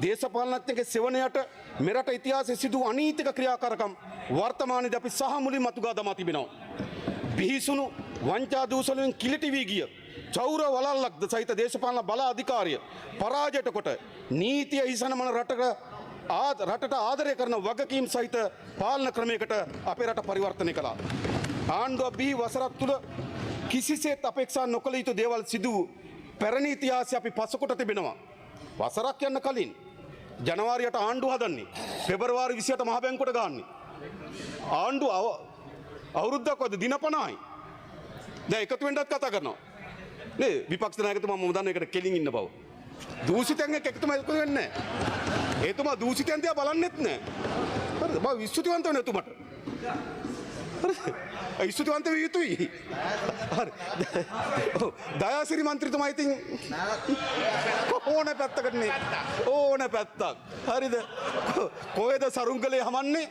දේශපාලනඥයන්ගේ සෙවණයට මෙරට ඉතිහාසයේ සිදු අනීතික ක්‍රියාකාරකම් වර්තමානයේදී අපි සහ මුලින් මතුගා දමා තිබෙනවා. බිහිසුණු වංචා දූෂණයෙන් කිලිටි වී ගිය චෞර වලල්ලක්ද සහිත දේශපාලන බල අධිකාරිය පරාජයට කොට නීතිය හිසනමන රටට ආදරය කරන වගකීම් සහිත පාලන ක්‍රමයකට අපේ රට පරිවර්තනය කළා. ආණ්ඩුව බිහි වසරක් තුළ කිසිසේත් අපේක්ෂා නොකළ යුතු දේවල් සිදු පැරණි ඉතිහාසය අපි පසුකොට තිබෙනවා. වසරක් යන්න කලින් ජනවාරියට ආණ්ඩුව හදන්නේ. පෙබරවාරි 28 මහ බැංකුවට ගන්නේ. ආණ්ඩුව අවුරුද්දක් වද දින 50යි. දැන් එකතු වෙන්නත් කතා කරනවා. නේ විපක්ෂ නායකතුමා මම දන්න එකට කෙලින් ඉන්න බව. දූෂිතයන් එක්ක එකතුම එකතු වෙන්නේ නැහැ. එතුමා දූෂිතයන් දිහා බලන්නෙත් නැහැ. හරිද? මම විශ්තුතිවන්ත වෙන එතුමට. හරිද? විශ්තුතිවන්ත විය යුතුයි. හරි. දයාසිරි මන්ත්‍රීතුමා ඉතින් ඕන පැත්තකටනේ. ඕන පැත්තක්. හරිද? කොහෙද සරුංගලේ හමන්නේ?